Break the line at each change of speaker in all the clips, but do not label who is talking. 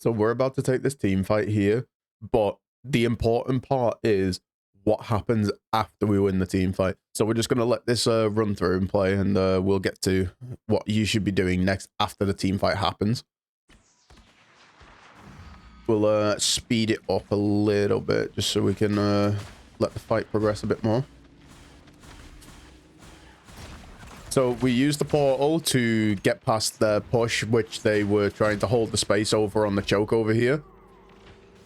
So we're about to take this team fight here, but the important part is what happens after we win the team fight. So we're just going to let this run through and play, and we'll get to what you should be doing next after the team fight happens. We'll speed it up a little bit just so we can let the fight progress a bit more. So we used the portal to get past the push, which they were trying to hold the space over on the choke over here.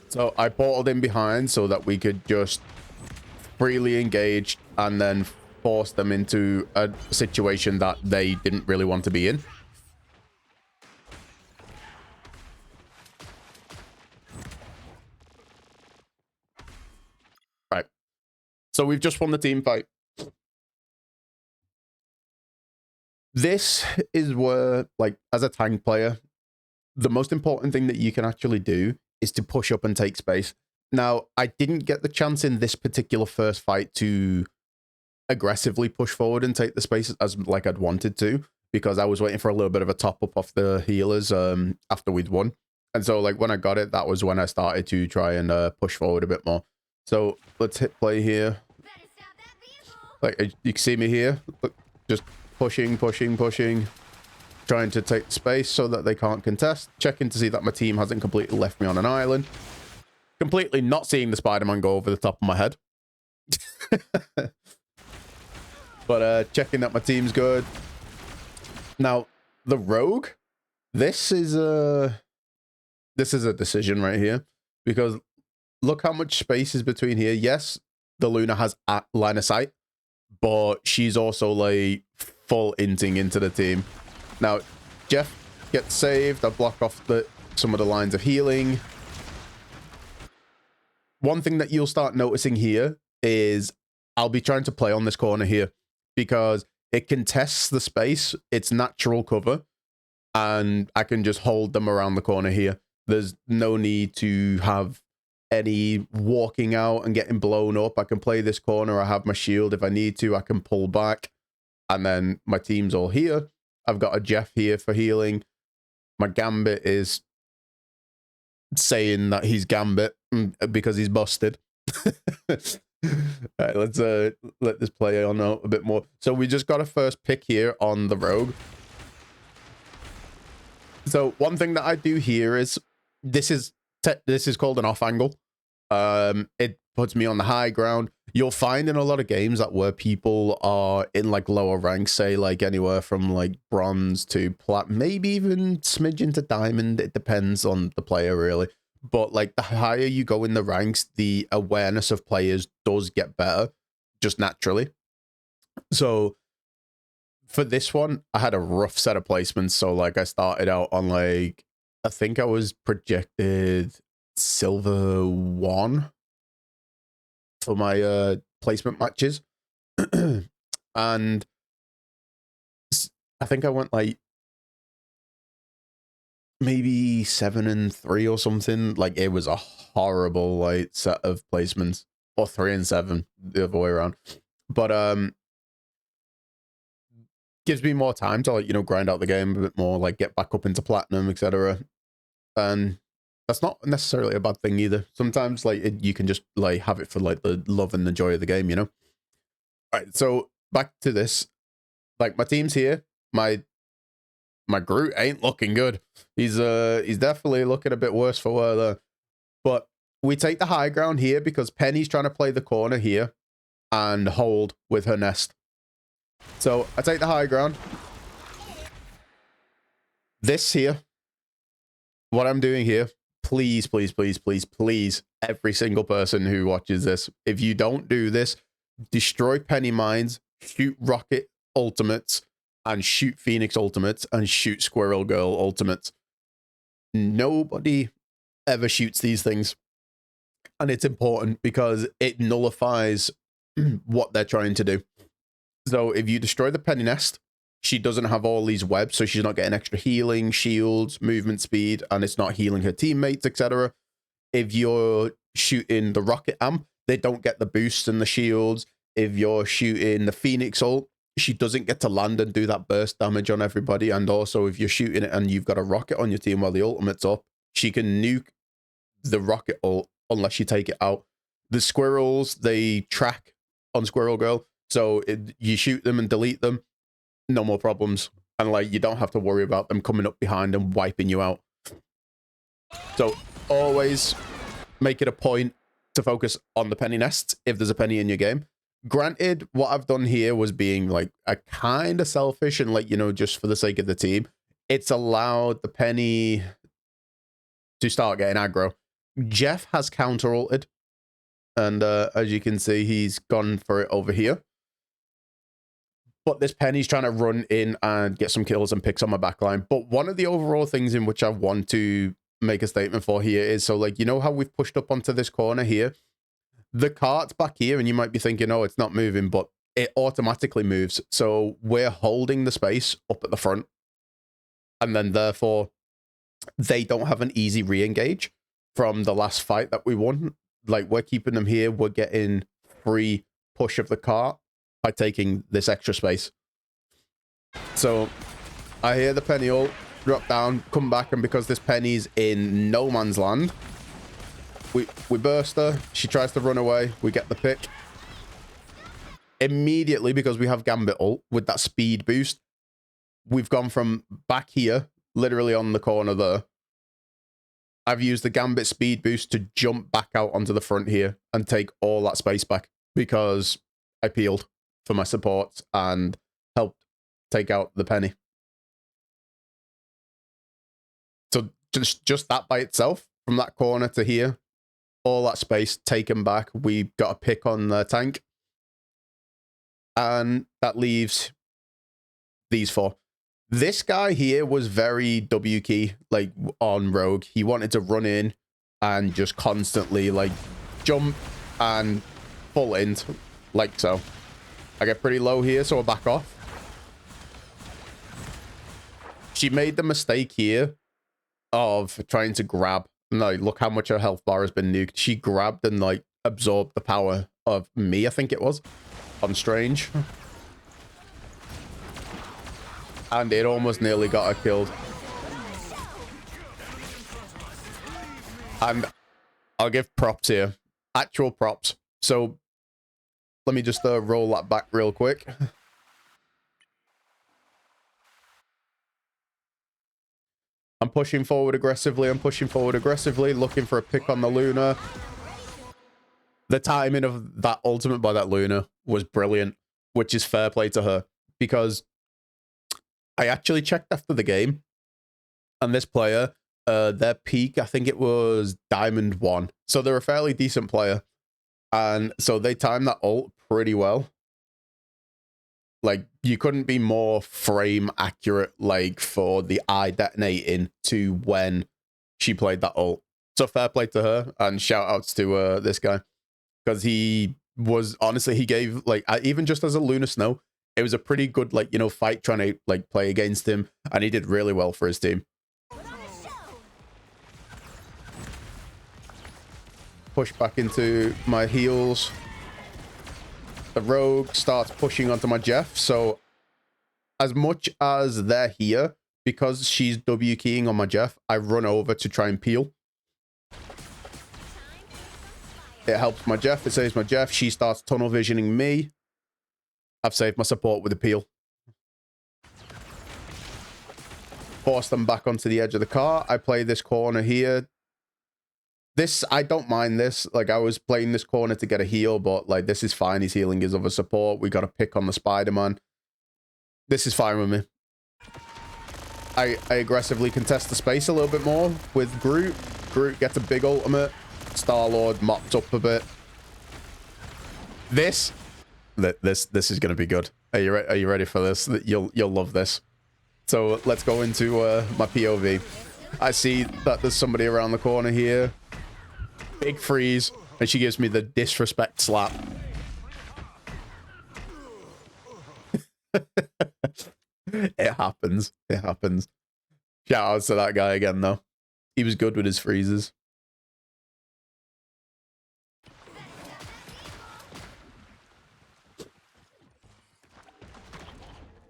So I portaled in behind so that we could just freely engage and then force them into a situation that they didn't really want to be in. Right. So we've just won the team fight. This is where, like, as a tank player, the most important thing that you can actually do is to push up and take space. Now, I didn't get the chance in this particular first fight to aggressively push forward and take the space as like I'd wanted to, because I was waiting for a little bit of a top up off the healers after we'd won. And so, like, when I got it, that was when I started to try and push forward a bit more. So let's hit play here. Like, you can see me here. Look, just pushing, trying to take space so that they can't contest, checking to see that my team hasn't completely left me on an island, completely not seeing the Spider-Man go over the top of my head. But checking that my team's good. Now, the rogue, this is a decision right here, because look how much space is between here. Yes, the Luna has line of sight, but she's also like full inting into the team. Now, Jeff gets saved. I block off some of the lines of healing. One thing that you'll start noticing here is I'll be trying to play on this corner here because it contests the space. It's natural cover, and I can just hold them around the corner here. There's no need to have any walking out and getting blown up. I can play this corner. I have my shield. If I need to, I can pull back. And then my team's all here. I've got a Jeff here for healing. My Gambit is saying that he's Gambit because he's busted. All right, let's let this play on out a bit more. So we just got a first pick here on the rogue. So one thing that I do here is this is called an off angle. It puts me on the high ground. You'll find in a lot of games that where people are in like lower ranks, say like anywhere from like bronze to plat, maybe even smidgen to diamond. It depends on the player really. But like the higher you go in the ranks, the awareness of players does get better just naturally. So for this one, I had a rough set of placements. So like I started out on like, I think I was projected silver 1 for my placement matches. And I think I went like maybe 7 and 3 or something. Like it was a horrible like set of placements, or 3 and 7 the other way around. But gives me more time to, like, you know, grind out the game a bit more, like get back up into platinum, etc. And that's not necessarily a bad thing either. Sometimes like you can just like have it for like the love and the joy of the game, you know. All right, so back to this. Like my team's here. My Groot ain't looking good. He's definitely looking a bit worse for wear there. But we take the high ground here because Penny's trying to play the corner here and hold with her nest. So I take the high ground. This here, what I'm doing here, please, every single person who watches this, if you don't do this, destroy Penny mines, shoot rocket ultimates, and shoot Phoenix ultimates, and shoot Squirrel Girl ultimates. Nobody ever shoots these things. And it's important because it nullifies what they're trying to do. So if you destroy the Penny nest, she doesn't have all these webs, so she's not getting extra healing, shields, movement speed, and it's not healing her teammates, etc. If you're shooting the rocket amp, they don't get the boosts and the shields. If you're shooting the Phoenix ult, she doesn't get to land and do that burst damage on everybody. And also, if you're shooting it and you've got a rocket on your team while the ultimate's up, she can nuke the rocket ult unless you take it out. The squirrels, they track on Squirrel Girl, so you shoot them and delete them, no more problems. And like, you don't have to worry about them coming up behind and wiping you out. So always make it a point to focus on the penny nests if there's a penny in your game. Granted, what I've done here was being like a kind of selfish and like, you know, just for the sake of the team. It's allowed the penny to start getting aggro. Jeff has counter ulted, and as you can see, he's gone for it over here. But this penny's trying to run in and get some kills and picks on my backline. But one of the overall things in which I want to make a statement for here is, so like, you know how we've pushed up onto this corner here? The cart's back here, and you might be thinking, oh, it's not moving, but it automatically moves. So we're holding the space up at the front, and then therefore they don't have an easy re-engage from the last fight that we won. Like, we're keeping them here. We're getting free push of the cart by taking this extra space. So I hear the penny ult, drop down, come back, and because this penny's in no man's land, we burst her. She tries to run away. We get the pick. Immediately, because we have Gambit ult with that speed boost, we've gone from back here, literally on the corner there. I've used the Gambit speed boost to jump back out onto the front here and take all that space back because I peeled for my supports and helped take out the penny. So just that by itself, from that corner to here, all that space taken back. We got a pick on the tank. And that leaves these four. This guy here was very W key, like on Rogue. He wanted to run in and just constantly like jump and full int, like so. I get pretty low here, so I back off. She made the mistake here of trying to grab. No, look how much her health bar has been nuked. She grabbed and like absorbed the power of me, I think it was, on Strange. And it almost nearly got her killed. And I'll give props here. Actual props. So let me just roll that back real quick. I'm pushing forward aggressively. I'm pushing forward aggressively, looking for a pick on the Luna. The timing of that ultimate by that Luna was brilliant, which is fair play to her, because I actually checked after the game, and this player, their peak, I think it was Diamond 1. So they're a fairly decent player. And so they timed that ult pretty well. Like, you couldn't be more frame accurate, like, for the eye detonating to when she played that ult. So fair play to her, and shout outs to this guy. Because he was, honestly, he gave, like, even just as a Luna Snow, it was a pretty good, like, you know, fight trying to, like, play against him. And he did really well for his team. Push back into my heals. The Rogue starts pushing onto my Jeff. So as much as they're here, because she's W keying on my Jeff, I run over to try and peel. It helps my Jeff. It saves my Jeff. She starts tunnel visioning me. I've saved my support with a peel. Force them back onto the edge of the car. I play this corner here. This, I don't mind this. Like, I was playing this corner to get a heal, but, like, this is fine. He's healing his other support. We got a pick on the Spider-Man. This is fine with me. I aggressively contest the space a little bit more with Groot. Groot gets a big ultimate. Star-Lord mopped up a bit. This is going to be good. Are you ready for this? You'll love this. So let's go into my POV. I see that there's somebody around the corner here. Big freeze, and she gives me the disrespect slap. It happens. It happens. Shout out to that guy again, though. He was good with his freezes.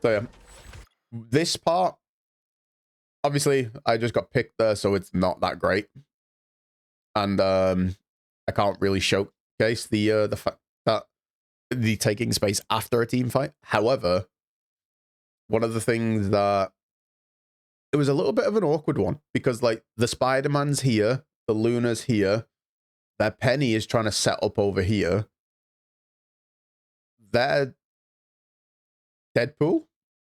So yeah, this part, Obviously, I just got picked there, so it's not that great. And I can't really showcase the fact that the taking space after a team fight. However, one of the things that it was a little bit of an awkward one because like the Spider-Man's here, the Luna's here, their Penny is trying to set up over here. Their Deadpool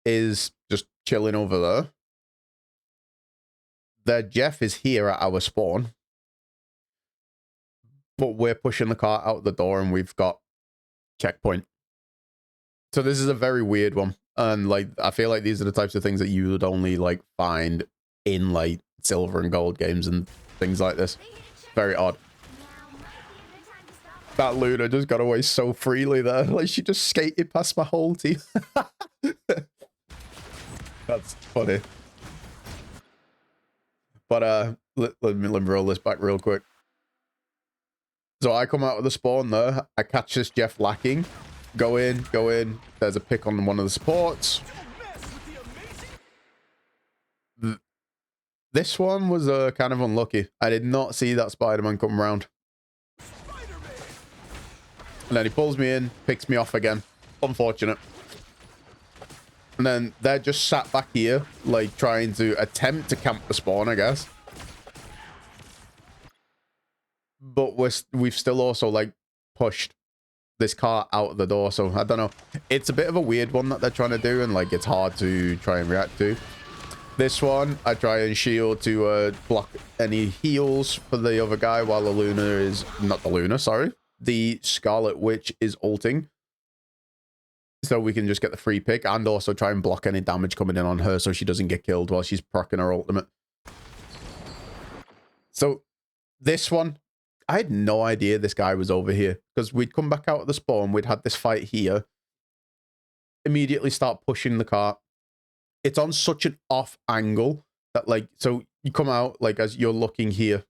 is just chilling over there. Their Jeff is here at our spawn. But we're pushing the cart out the door and we've got checkpoint. So this is a very weird one. And like, I feel like these are the types of things that you would only like find in like silver and gold games and things like this. Very odd. That Luna just got away so freely there. Like she just skated past my whole team. That's funny. But let me roll this back real quick. So I come out of the spawn there. I catch this Jeff lacking. Go in. There's a pick on one of the supports. This one was kind of unlucky. I did not see that Spider-Man come around. And then he pulls me in, picks me off again. Unfortunate. And then they're just sat back here, like trying to attempt to camp the spawn, I guess. But we've still also like pushed this car out of the door, so I don't know. It's a bit of a weird one that they're trying to do, and like it's hard to try and react to. This one, I try and shield to block any heals for the other guy while the Luna is... Not the Luna, sorry. The Scarlet Witch is ulting. So we can just get the free pick and also try and block any damage coming in on her so she doesn't get killed while she's proccing her ultimate. So this one, I had no idea this guy was over here because we'd come back out of the spawn. We'd had this fight here. Immediately start pushing the cart. It's on such an off angle that like, so you come out like as you're looking here,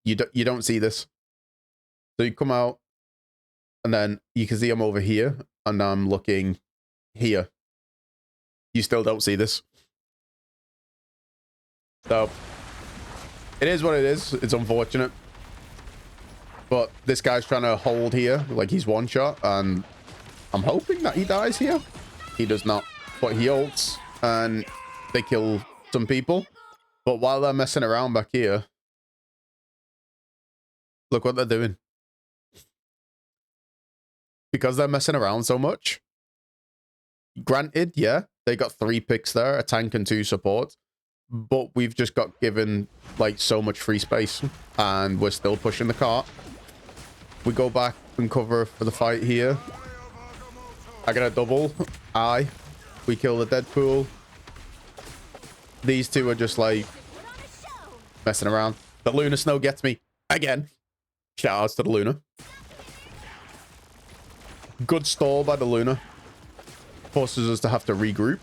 you don't see this. So you come out and then you can see I'm over here and I'm looking here. You still don't see this. So it is what it is. It's unfortunate. But this guy's trying to hold here, like he's one shot, and I'm hoping that he dies here. He does not, but he ults and they kill some people. But while they're messing around back here, look what they're doing. Because they're messing around so much. Granted, yeah, they got 3 picks there, a tank and 2 supports. But we've just got given like so much free space and we're still pushing the cart. We go back and cover for the fight here. I get a double. We kill the Deadpool. These two are just like messing around. The Luna Snow gets me again. Shout outs to the Luna. Good stall by the Luna. Forces us to have to regroup.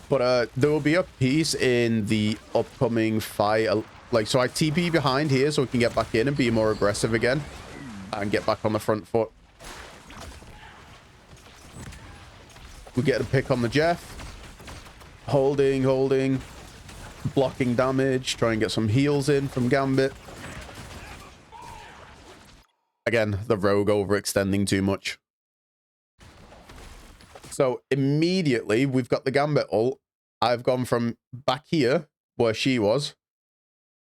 But there will be a piece in the upcoming fight. Like, so I TP behind here so we can get back in and be more aggressive again. And get back on the front foot. We get a pick on the Jeff. Holding. Blocking damage. Try and get some heals in from Gambit. Again, the Rogue overextending too much. So immediately, we've got the Gambit ult. I've gone from back here, where she was.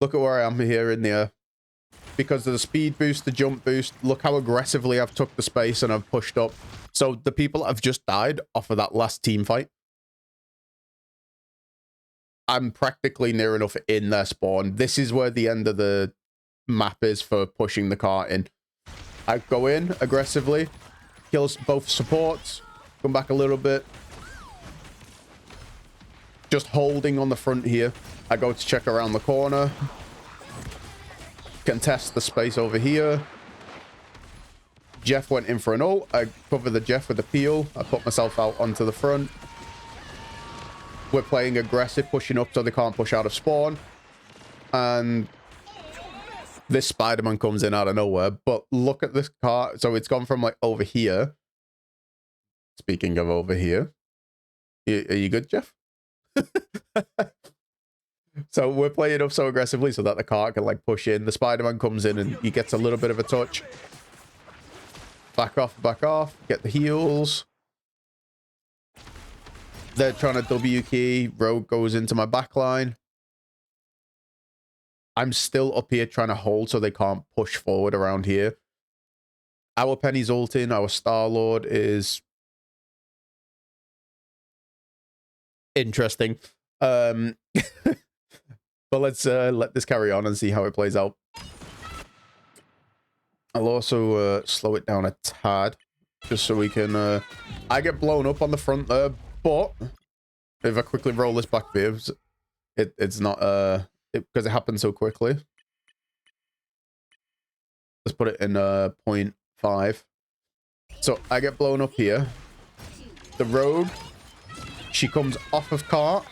Look at where I am here in the air. Because of the speed boost, the jump boost, look how aggressively I've took the space and I've pushed up. So the people have just died off of that last team fight. I'm practically near enough in their spawn. This is where the end of the map is for pushing the cart in. I go in aggressively, kills both supports, come back a little bit. Just holding on the front here. I go to check around the corner. Contest the space over here. Jeff went in for an ult. I cover the Jeff with a peel. I put myself out onto the front. We're playing aggressive, pushing up so they can't push out of spawn. And this Spider-Man comes in out of nowhere. But look at this car. So it's gone from like over here. Speaking of over here. Are you good, Jeff? So we're playing up so aggressively so that the cart can like push in. The Spider-Man comes in and he gets a little bit of a touch. Back off, get the heals. They're trying to W key. Rogue goes into my backline. I'm still up here trying to hold so they can't push forward around here. Our Penny's ulting. Our Star-Lord is interesting. But let's let this carry on and see how it plays out. I'll also slow it down a tad just so we can... I get blown up on the front there, but if I quickly roll this back here, it's not... because it happens so quickly. Let's put it in 0.5. So I get blown up here. The Rogue, she comes off of cart.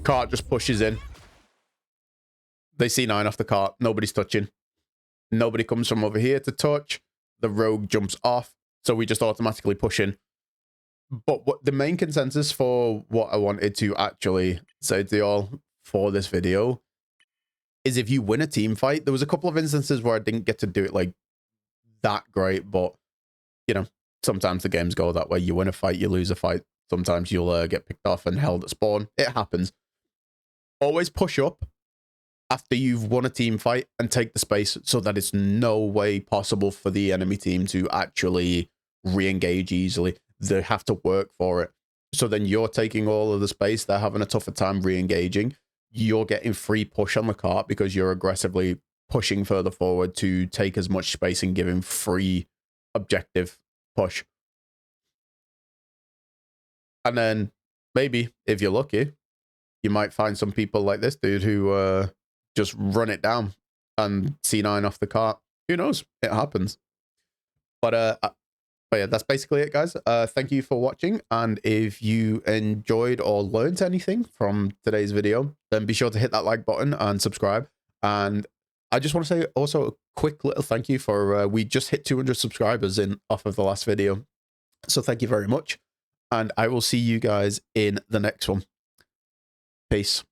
Cart just pushes in. They C9 off the cart. Nobody's touching. Nobody comes from over here to touch. The Rogue jumps off. So we just automatically push in. But what the main consensus for what I wanted to actually say to y'all for this video is if you win a team fight, there was a couple of instances where I didn't get to do it like that great, but you know, sometimes the games go that way. You win a fight, you lose a fight. Sometimes you'll get picked off and held at spawn. It happens. Always push up after you've won a team fight and take the space so that it's no way possible for the enemy team to actually re-engage easily. They have to work for it. So then you're taking all of the space. They're having a tougher time re-engaging. You're getting free push on the cart because you're aggressively pushing further forward to take as much space and giving free objective push. And then maybe, if you're lucky, you might find some people like this dude who just run it down and C9 off the cart. Who knows? It happens. But yeah, that's basically it, guys. Thank you for watching. And if you enjoyed or learned anything from today's video, then be sure to hit that like button and subscribe. And I just want to say also a quick little thank you for, we just hit 200 subscribers off of the last video. So thank you very much. And I will see you guys in the next one. Peace.